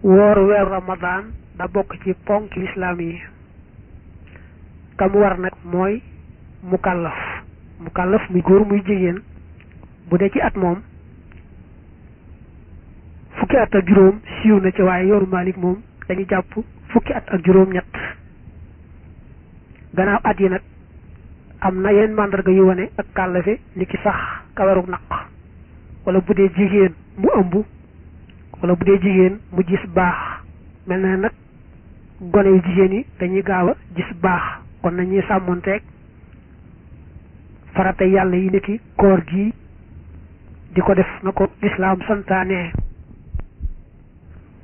woor weeru ramadan da bokk ci ponk lislaam yi kam war nag mooy mukallaf muy góor muy jigéen bu dee ci at moom fukki at ak juróom siiw na ci waaye yoru Maalik moom dañu jàpp fukki at ak juróom ñett gannaaw at yi nag am na yenn màndarga yu wane ak kàllafe ni ki sax kawaru naq wala bu dee jigéen mu ëmb wala bu dee jigéen mu gis baax mel na nag gone yu jigéen yi dañuy gaaw a gis baax kon nañuy sàmmonteeg farata yàlla yi niki koor gi di ko def na ko lislaam santaane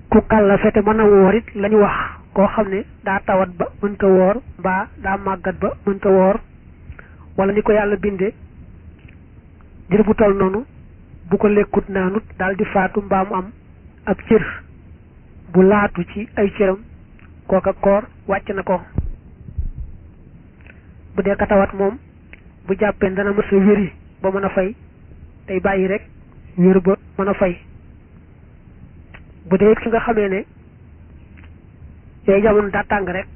ku kàllafe te mën a woor it lañu wax koo xam ne daa tawat ba mënta woor mbaa daa màggat ba mënta woor wala ni ko yàlla binde dir bu tol noonu bu ko lekkut naanut daal di faatu mbaa mu am ab cër bu laatu ci ay cëram kooka koor wàcc na ko bu dee ka tawat moom bu jàppee dana mës a wéri ba mën a fay tey bàyyi rek wér ba mën a fay bu dee ki nga xamee ne yooyu jamono daa tàng rek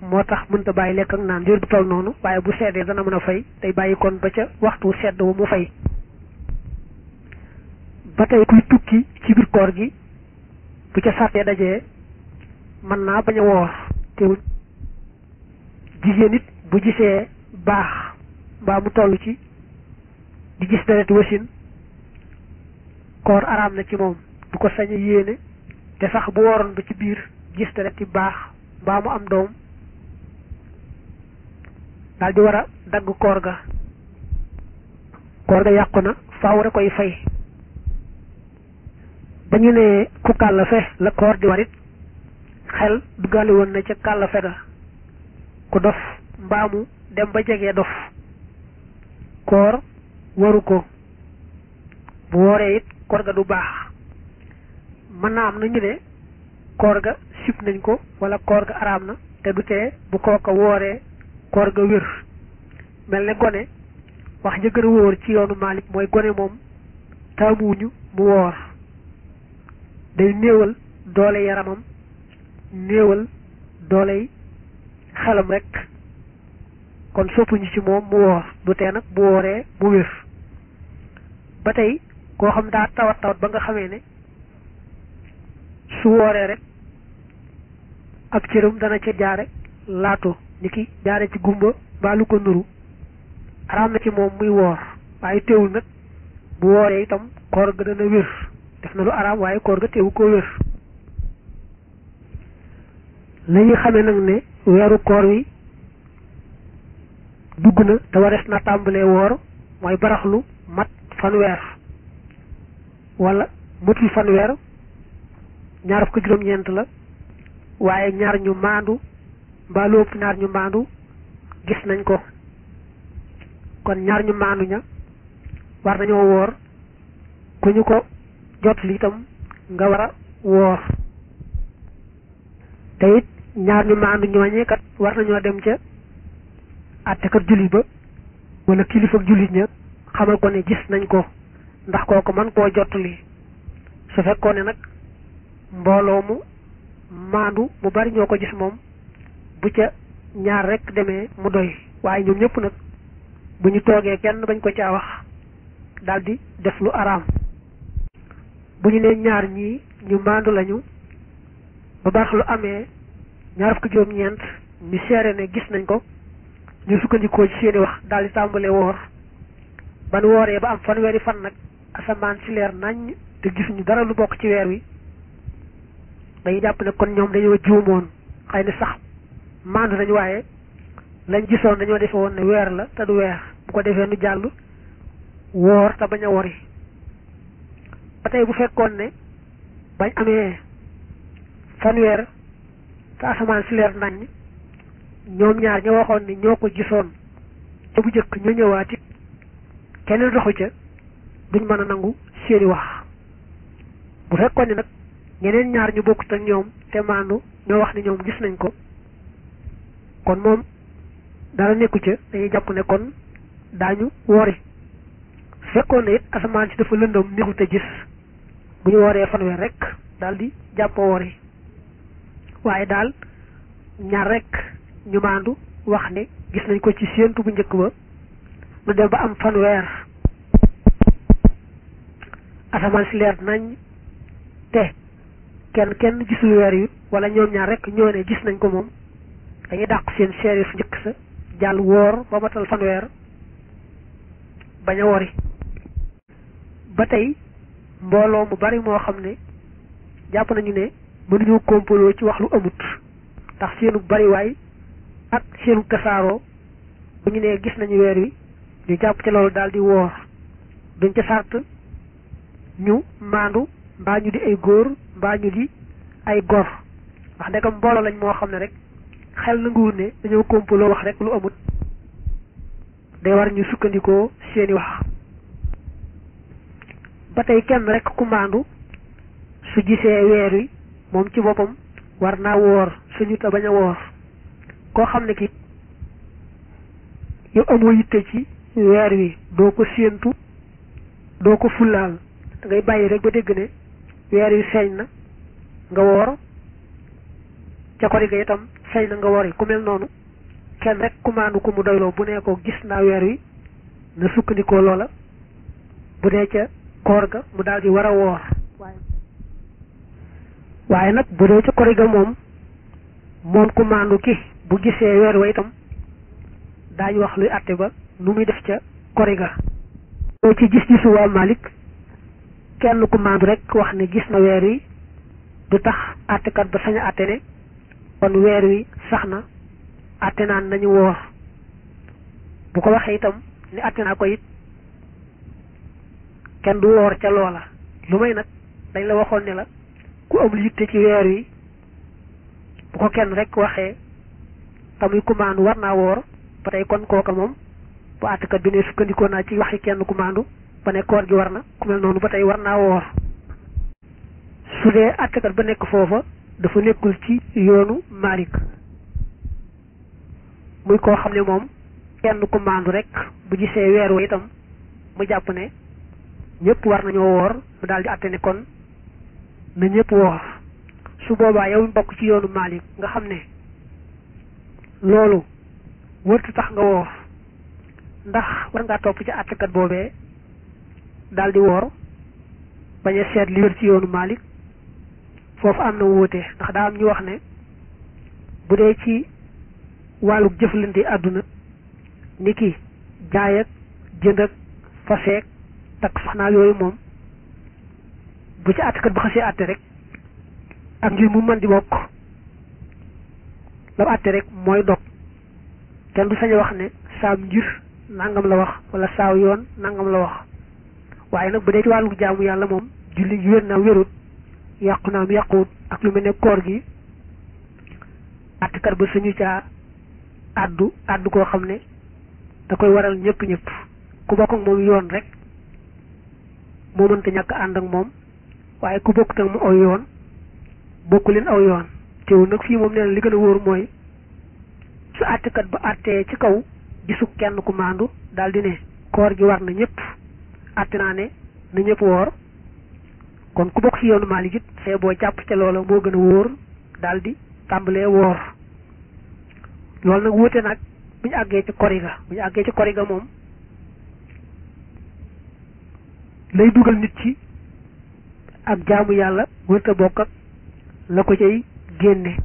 moo tax mënta bàyyi lekk ak naan wér bu toll noonu waaye bu seddee dana mën a fay tey bàyyi kon ba ca waxtu sedd wu mu fay ba tey kuy tukki ci biir koor gi bu ca sàttee dajee mën naa bañ a woor teewul jigéen it bu gisee baax mbaa mu toll ci di gis deret wasin koor araam na ci moom du ko sañ a yéene te sax bu wooroon ba ci biir gis deret ci baax mbaa mu am doom daal di war a dagg koor ga yàqu na faaw rek koy fay ba ñu ne ku kàllafe la koor di warit xel duggaale woon na ca kàllafe ga ku dof mbaamu dem ba jegee dof koor waru ko bu wooree it koor ga du baax mën naa am na ñu ne koor ga sib nañ ko wala koor ga araam na te du tee bu kooka wooree koor ga wér mel ne gone wax ja gën a wóor ci yoonu Maalik mooy gone moom taamuwuñu mu woor day néewal doole yaramam néewal dooley xelam rek kon soppuñu ci moom mu woor du tee nag bu wooree mu wér ba tey koo xam daa tawat ba nga xamee ne su wooree rek ab cëram dana ca jaare laatu ni ki jaare ci gumba mbaa lu ko nuru araam na ci moom muy woor waaye teewul nag bu wooree itam koor ga dana wér def na lu araam waaye koor ga teewu ko wér la ñuy xamee nag ne weeru koor wi dugg na te warees na tàmbalee woor mooy baraxlu mat fanweer wala matul fanweer ñaar fukk juróom-ñeent la waaye ñaar ñu maandu mbaa lu ëpp ñaar ñu maandu gis nañ ko kon ñaar ñu maandu ña war nañoo woor ku ñu ko jot li itam nga war a woor te it ñaar ñu maandu ñooñee kat war nañoo dem ca àttekat jullit ba wala kilifa jullit ña xamal ko ne gis nañ ko ndax kooku mën koo jottali su fekkoon ne nag mbooloo mu maandu mu bari ñoo ko gis moom bu ca ñaar rek demee mu doy waaye ñoom ñëpp nag bu ñu toogee kenn bañ ko caa wax daldi def lu araam bu ñu nee ñaar ñii ñu maandu lañu ba baax lu amee ñaar fukki juróom-ñeent ñu seere ne gis nañ ko ñu sukkandikoo ci seeni wax daldi tàmbalee woor ban wooree ba am fanweeri fan nag asamaan si leer nañ te gisuñu dara lu bokk ci weer wi dañuy jàpp ne kon ñoom dañoo juumoon xëy na sax maandu nañu waaye lañ gisoon dañoo defe woon ne weer la te du weer bu ko defee nu jàll woor te bañ a wori ba tey bu fekkoon ne bañ amee fanweer te asamaan si leer nañ ñoom ñaar ña waxoon ne ñoo ko gisoon te bu jëkk ñu ñëwaat it keneen doxu ca duñ mën a nangu seeni wax bu fekkoon ne nag ñeneen ñaar ñu bokkut ak ñoom te maandu ñoo wax ne ñoom gis nañ ko kon moom dara nekku ca dañuy jàpp ne kon daañu wori fekkoon ne it asamaan si dafa lëndëm neexut a gis bu ñu wooree fanweer rek daal di jàpp wori waaye daal ñaar rek ñu maandu wax ne gis nañ ko ci séentu bu njëkk ba mu dem ba am fanweer asamaan si leer nañ te kenn gisul weer yu wala ñoom ñaar rek ñoo ne gis nañ ko moom dañuy dàq seen seere su njëkk sa jàll woor ba matal fanweer bañ a wori ba tey mbooloo mu bari moo xam ne jàpp nañu ne mënuñoo kompaloo ci wax lu amut ndax seenu bariwaay ak seenu tasaaroo bu ñu nee gis nañu weer wi ñu jàpp ci loolu daal di woor duñ ca sart ñu maandu mbaa ñu di ay góor mbaa ñu di ay gor ndax ndekam mbooloo lañ moo xam ne rek xel nanguwul ne dañoo kompaloo wax rek lu amut day war ñu sukkandikoo seeni wax ba tey kenn rek ku maandu su gisee weer wi moom ci boppam war naa woor suñu ta bañ a woor koo xam ne ki yow amoo yitte ci weer wi doo ko séentu doo ko fullaal da ngay bàyyi rek ba dégg ne weer wi feeñ na nga woor ca kori ga itam feeñ na nga wori ku mel noonu kenn rek ku maandu ko mu doyloo bu nee ko gis naa weer wi na sukkandikoo loola bu dee ca koor ga mu daal di war a woor waaye nag bu dee ca kori ga moom ku maandu ki bu gisee weer wa itam daañu wax luy àtte ba nu muy def ca kori ga boo ci gis-gisu waa Malik kenn ku maandu rek wax ne gis na weer wi du tax àttekat ba sañ a àtte ne kon weer wi sax na àtte naan nañu woor bu ko waxee itam ni àtte naa ko it kenn du woor ca loola lu may nag dañ la waxoon ne la ku amul yitte ci weer wi bu ko kenn rek waxee tamuy kumaandu war naa woor ba tey kon kooka moom bu àttekat bi ne sukkandikoo naa ci waxi kenn kumaandu ba ne koor gi war na ku mel noonu ba tey war naa woor su dee àttekat ba nekk foofa dafa nekkul ci yoonu Malik muy koo xam ne moom kenn kumaandu rek bu gisee weer wa itam mu jàpp ne ñëpp war nañoo woor mu daal di àtte ne kon na ñëpp woor su boobaa yow bokk ci yoonu Malik nga xam ne loolu wërtu tax nga woor ndax war ngaa topp ci àttekat boobee daal di woor bañ a seet li wër ci yoonu Malik foofu am na wuute ndax daa am ñu wax ne bu dee ci wàllu jëflante àdduna ni ki jaay ak jënd ak faseek takk soxna yooyu moom bu ci àttekat bu xasee àtte rek ak ngir mu mën di bokk la àtte rek mooy dog kenn du sañ a wax ne saam ngir nangam la wax wala saaw yoon nangam la wax waaye nag bu dee ci wàllu jaamu yàlla moom julli gi wér naa wérut yàqu naam yàquwut ak lu mel ne koor gi àttekat ba suñu caa àddu koo xam ne da koy waral ñëpp ku bokk ak moom yoon rek moo mënta ñàkk ànd ak moom waaye ku bokkut ak mu aw yoon bokku leen aw yoon teewul nag fii moom nee na li gën a wóor mooy su àttekat ba àttee ci kaw gisu kenn ku maandu daal di ne koor gi war na ñëpp àtte naa ne na ñëpp woor kon ku bokk ci yoonu Maalik it see boo jàpp ca loola moo gën a wóor daal di tàmbalee woor loolu nag wuute nag bu ñu àggee ci kori ga moom lay dugal nit ci ak jaamu yàlla wërta bokk ak la ko cay génne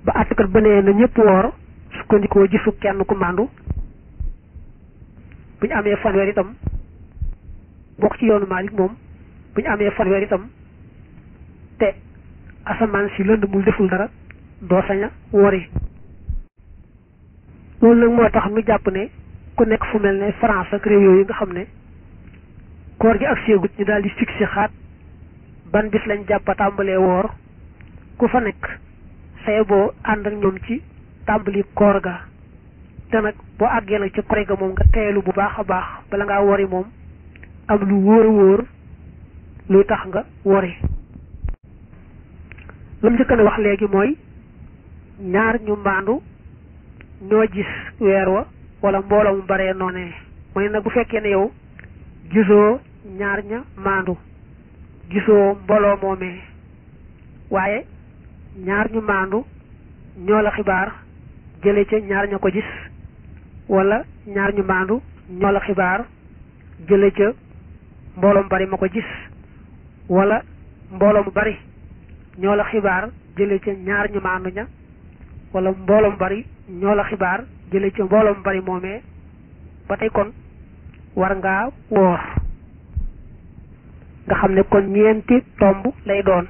ba àttekat ba nee na ñëpp woor sukkandikoo gisu kenn ku màndu bu ñu amee fanweer itam bokk ci yoonu Maalik moom bu ñu amee fanweer itam te asamaan si lënd mul deful dara doo sañ a wori loolu nag moo tax nu jàpp ne ku nekk fu mel ne France ak réew yooyu nga xam ne koor gi ak séegut ñu daal di fixé xaat ban bis lañ jàpp tàmbalee woor ku fa nekk saye boo ànd ak ñoom ci tàmbali koor ga te nag boo àggee nag ci kori ga moom nga teelu bu baax a baax bala ngaa wori moom am lu wóor a wóor luy tax nga wori lam njëkk a wax léegi mooy ñaar ñu maandu ñoo gis weer wa wala mbooloo mu baree noonee mooy nag bu fekkee ne yow gisoo ñaar ña maandu gisoo mbooloo moomee waaye ñaar ñu maandu ñoo la xibaar jële ca ñaar ña ko gis wala ñaar ñu maandu ñoo la xibaar jële ca mbooloo mu bari ma ko gis wala mbooloo mu bari ñoo la xibaar jële ca ñaar ñu maandu ña wala mbooloo mu bari ñoo la xibaar jële ca mbooloo mu bari moomee ba tey kon war ngaa woor nga xam ne kon ñeenti tomb lay doon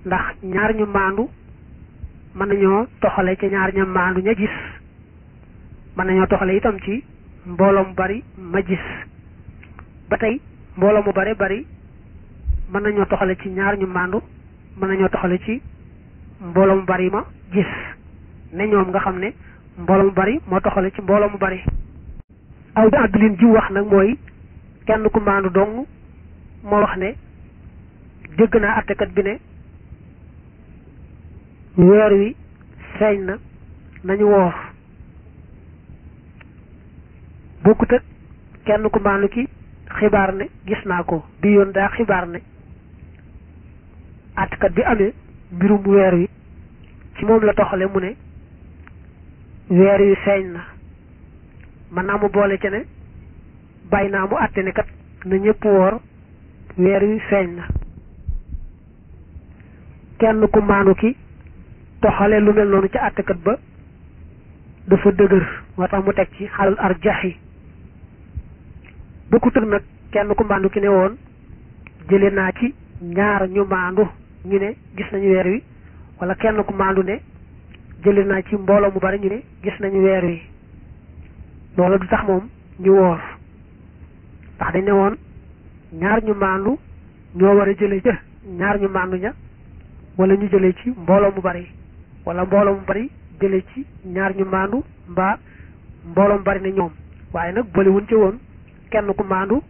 ndax ñaar ñu maandu mën nañoo toxale ca ñaar ña maandu ña gis mën nañoo toxale itam ci mbooloo mu bari ma gis ba tey mbooloo mu bari mën nañoo toxale ci ñaar ñu maandu mën nañoo toxale ci mbooloo mu bari ma gis ne ñoom nga xam ne mbooloo mu bari moo toxale ci mbooloo mu bari aw bi àddulin ji wax nag mooy kenn ku maandu dong moo wax ne dégg naa àttekat bi ne weer wi feeñ na nañu woor bokkut ak kenn ku maandu ki xibaar ne gis naa ko bi yoon daa xibaar ne àttekat bi amee mbirum weer wi ci moom la toxale mu ne weer wi feeñ na man naa mu boole ca ne bàyyi naa mu àtte ne kat na ñëpp woor weer wi feeñ na kenn ku maandu ki toxale lu mel noonu ca àttekat ba dafa dëgër moo tax mu teg ci xalal arjaxi bokkut ak nag kenn ku maandu ki ne woon jële naa ci ñaar ñu maandu ñu ne gis nañu weer wi wala kenn ku maandu ne jële naa ci mbooloo mu bari ñu ne gis nañu weer wi loolu du tax moom ñu woor ndax dañ ne woon ñaar ñu maandu ñoo war a jële ca ñaar ñu maandu ña wala ñu jële ci mbooloo mu bari wala mbooloo mu bari jële ci ñaar ñu maandu mbaa mbooloo mu bari ne ñoom waaye nag boolewuñ ci woon kenn ku maandu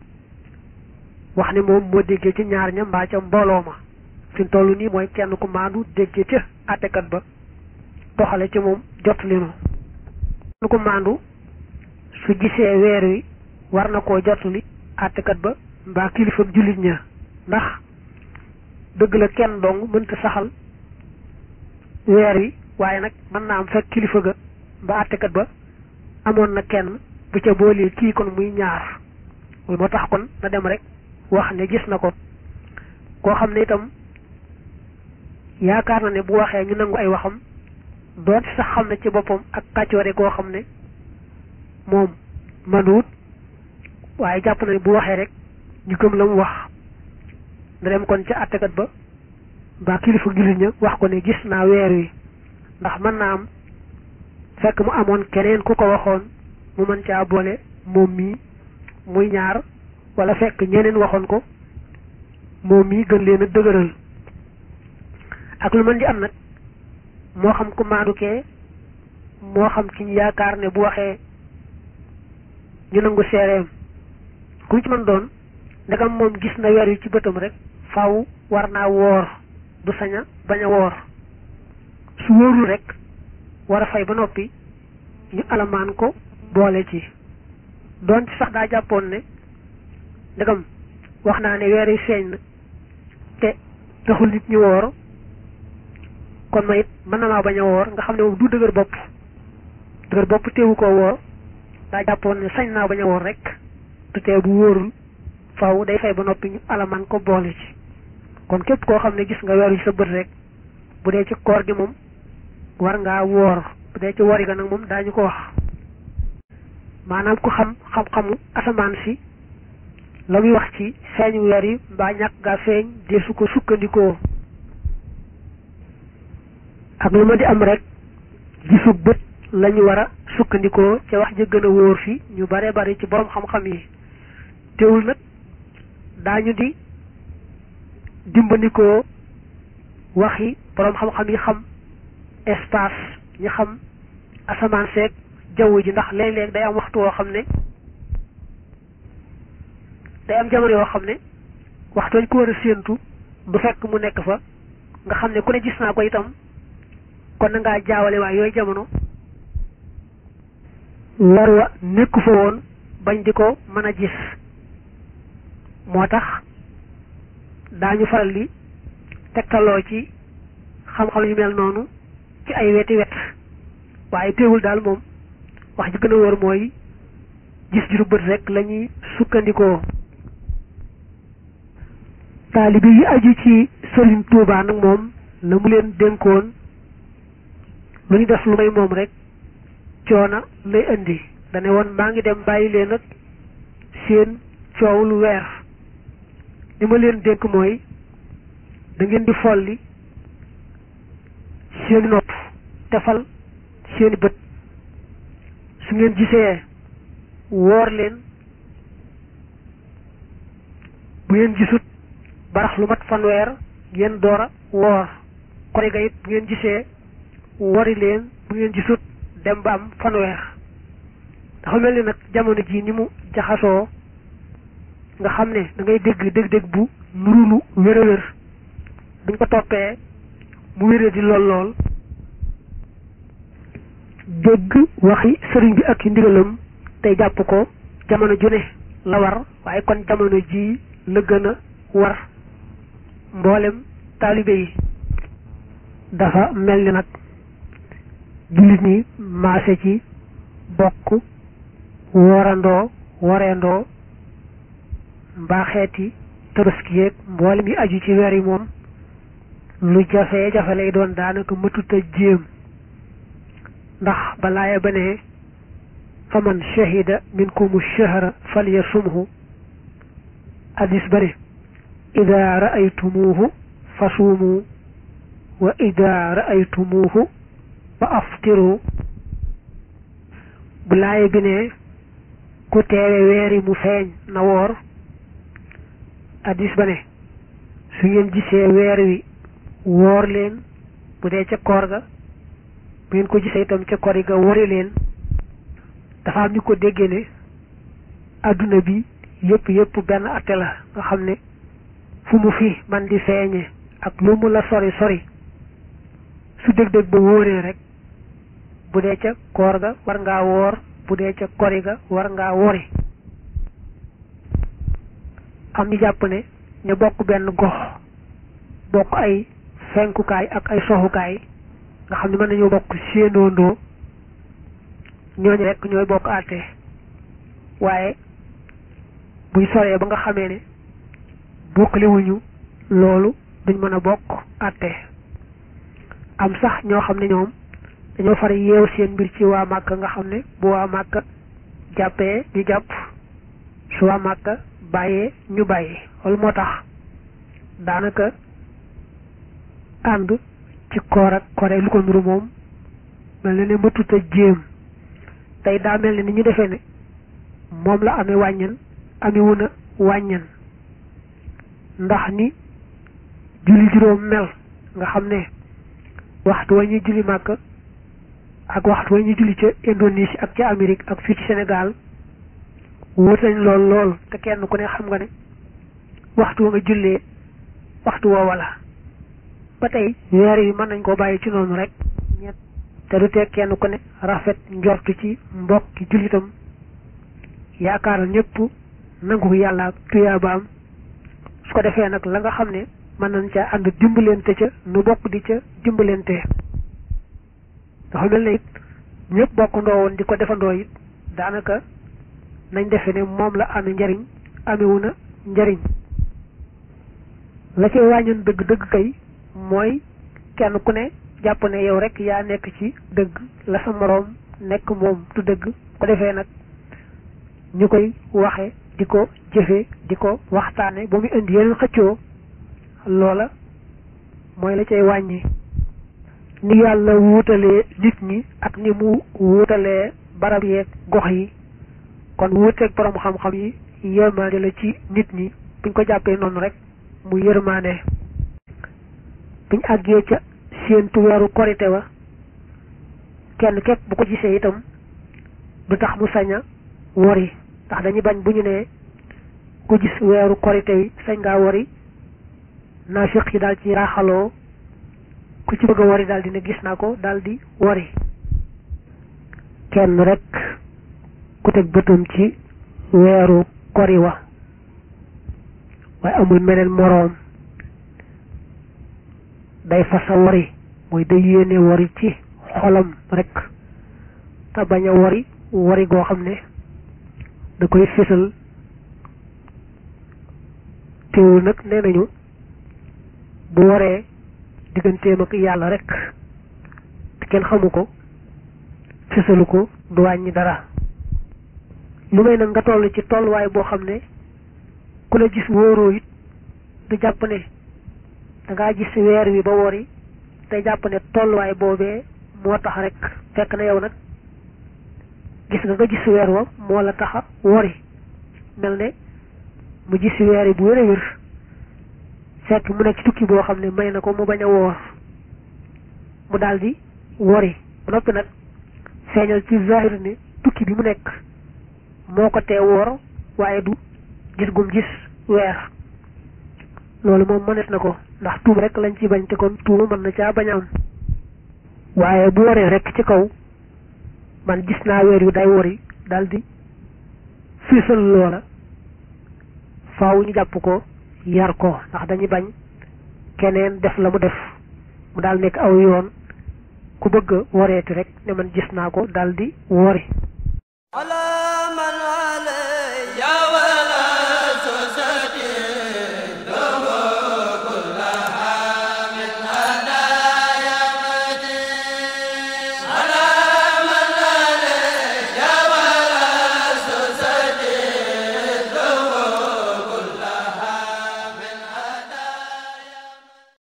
wax ne moom moo déggee ci ñaar ña mbaa ca mbooloo ma fi mu toll nii mooy kenn ku maandu déggee ca àttekat ba toxale ci moom jot li nu kenn ku maandu su gisee weer wi war na koo jotuli àttekat ba mbaa kilifa jullit ña ndax dëgg la kenn dong mënta saxal weer wi waaye nag mën naa am fekk kilifa ga mbaa àttekat ba amoon na kenn bu ca boolee kii kon muy ñaar loolu moo tax kon na dem rek wax ne gis na ko koo xam ne itam yaakaar na ne bu waxee ñu nangu ay waxam doon sax xam ne ci boppam ak kàccoore koo xam ne moom manuut waaye jàpp na ne bu waxee rek ñu gëm la mu wax na dem kon ca àttekat ba mbaa kilifa jullit ña wax ko ne gis naa weer wi ndax mën naa am fekk mu amoon keneen ku ko waxoon mu mën caa boole moom mii muy ñaar wala fekk ñeneen waxoon ko moom mii gën leen a dëgëral ak lu mën di am nag moo xam ku maandukee moo xam ci ñu yaakaar ne bu waxee ñu nangu seereem ku ci mën doon ndegam moom gis na weer wi ci bëtam rek faaw war naa woor du saña bañ a woor su wóorul rek war a fay ba noppi ñu alamaan ko boole ci doon ci sax daa jàppoon ne ndegam wax naa ne weer wi feeñ na te taxul nit ñi woor kon ma it mën na maa bañ a woor nga xam ne moom du dëgër bopp teewu koo woor daa jàppoon ne sañ naa bañ a woor rek te tee bu wóorul faw day fay ba noppi ñu alamaan ko boole ci kon képp koo xam ne gis nga weer wi sa bët rek bu dee ci koor gi moom war ngaa woor bu dee ci wori ga nag moom daañu ko wax maanaam ku xam-xamu asamaan si la muy wax ci feeñ weer yi mbaa ñàkk gaa feeñ deesu ko sukkandikoo ak lu ma di am rek gisu bët lañu war a sukkandikoo ca wax ja gën a wóor fi ñu bare bari ci borom xam-xam yi teewul nag daañu di dimbandikoo waxi borom xam-xam yi xam espace ñi xam asamaan seeg jaww ji ndax léeg-léeg day am waxtu woo xam ne day am jamono yoo xam ne waxtu wañ ko war a séentu du fekk mu nekk fa nga xam ne ku ne gis naa ko itam kon na ngaa jaawale waaye yooyu jamono war wa nekku fa woon bañ di ko mën a gis moo tax daañu faral di tegtaloo ci xam-xam yu mel noonu ci ay weti wet waaye teewul daal moom wax ji gën a wóor mooy gis ju bët rek la ñuy sukkandikoo. taalibe yi aju ci Sëriñ Tuubaa nag moom la mu leen dénkoon lu ñu def lu may moom rek coona lay indi dane woon maa ngi dem bàyyi leen ak seen coow lu weer li ma leen dénk mooy da ngeen di folli seeni nopp tefal seeni bët su ngeen gisee woor leen bu ngeen gisut barax lu mat fanweer ngeen door a woor kori ga it bu ngeen gisee wori leen bu ngeen gisut dem ba am fanweer dafa mel ni nag jamono ji ni mu jaxasoo nga xam ne da ngay dégg bu nurulu wér a wér buñ ko toppee mu wéree di lool dégg waxi sëriñ bi ak ndigalam tey jàpp ko jamono ju ne la war waaye kon jamono ji la gën a war mboolem taalibe yi. dafa mel ni nag jullit ñi maase ci bokk woorandoo woreendoo mbaa xeeti tabaski yeeg mboolem yi aju ci weer yi moom lu jafe-jafe lay doon daanaka mëtuta jéem ndax balaaya ba ne faman shahida minkumu shahra falyasumhu hadis bari ida ra'aytumuhu fasuumu wa ida ra'aytumuhu fa aftiru bu laaya bi ne ku teewe weeri mu feeñ na woor hadis ba ne su ngeen gisee weer wi woor leen bu dee ca koor ga bu ngeen ko gisee itam ca koor ga wori leen dafa am ñu ko déggee ne adduna bi yëpp benn atte la nga xam ne fu mu fi man di feeñe ak lu mu la sori su dëg-dëg ba wóoree rek bu dee ca koor ga war ngaa woor bu dee ca kori ga war ngaa wori am ñu jàpp ne ñu bokk benn gox bokk ay fenkukaay ak ay soxukaay nga xam ne mën nañoo bokk séenoondoo ñooñu rek ñooy bokk àtte waaye buñ soree ba nga xamee ne bokkliwuñu loolu duñ mën a bokk àtte am sax ñoo xam ne ñoom dañoo far yeew seen mbir ci waa Màkka nga xam ne bu waa Màkka jàppee ñu jàpp su waa Màkka bàyyee ñu bàyyi loolu moo tax daanaka ànd ci koor ak kore lu ko nuru moom mel na ne matuta jéem tey daa mel ne ni ñu defee ne moom la amee wàññan amee wuna wàññan ndax ni julli juróom mel nga xam ne waxtu wa ñuy julli Màkka ak waxtu wa ñuy julli ca Indonésie ak ca Amérique ak fii ci Sénégal wóot nañ lool te kenn ku ne xam nga ne waxtu wa nga jullee waxtu woowa la ba tey weer yi mën nañ koo bàyyi ci noonu rek te du tee kenn ku ne rafet njortu ci mbokki jullitam yaakaar ñëpp nangu yàlla ak tuyaabaam su ko defee nag la nga xam ne mën nañ ca ànd dimbalante ca nu bokk di ca dimbalante dafa mel ne it ñëpp bokk ndoo woon di ko defandoo it daanaka nañ defe ne moom la amee njariñ amewu na njariñ la ci wàññoon dëgg kay mooy kenn ku ne jàpp ne yow rek yaa nekk ci dëgg la sa moroom nekk moom du dëgg ko defee nag ñu koy waxe di ko jëfe di ko waxtaane ba mu indi yeneen xëccoo loola mooy la cay wàññi ni yàlla wuutalee nit ñi ak ni mu wuutalee barab yeeg gox yi kon wuuteeg borom xam-xam yi yërmaande la ci nit ñi buñ ko jàppee noonu rek mu yërmaande buñ àggee ca séentu weeru korite wa kenn képp bu ko gisee itam du tax mu sañ a wori ndax dañuy bañ bu ñu nee ku gis weeru korite yi sañ ngaa wori naafiq yi daal ci raaxaloo ku ci bëgg a wori daal di ne gis naa ko daal di wori kenn rek ku teg bëtam ci weeru kori wa waaye amul meneen moroom day fasa wori mooy day yéene wori ci xolam rek te bañ a wori goo xam ne da koy fésal teewul nag nee nañu bu waree digganteem ak yàlla rek te kenn xamu ko fésalu ko du wàññi dara lu may nag nga toll ci tolluwaay boo xam ne ku la gis wóoroo it du jàpp ne dangaa gis weer wi ba wori te jàpp ne tolluwaay boobee moo tax rek fekk na yow nag gis nga gis weer wa moo la taxa wori mel ne mu gis weer yi bu wér a wér fekk mu nekk ci tukki boo xam ne may na ko mu bañ a woor mu daldi wori ba noppi nag feeñal ci zahir ne tukki bi mu nekk moo ko tee woor waaye du gis gum gis weer loolu moom mënees na ko ndax tuub rek lañ ci bañ te kon tuuma mën na caa bañ a am waaye bu waree rek ci kaw man gis naa weer yu day wori daldi fiisal loola faaw ñu jàpp ko yar ko ndax dañuy bañ keneen def la mu def mu daal nekk aw yoon ku bëgg woreeti rek ne man gis naa ko daldi wori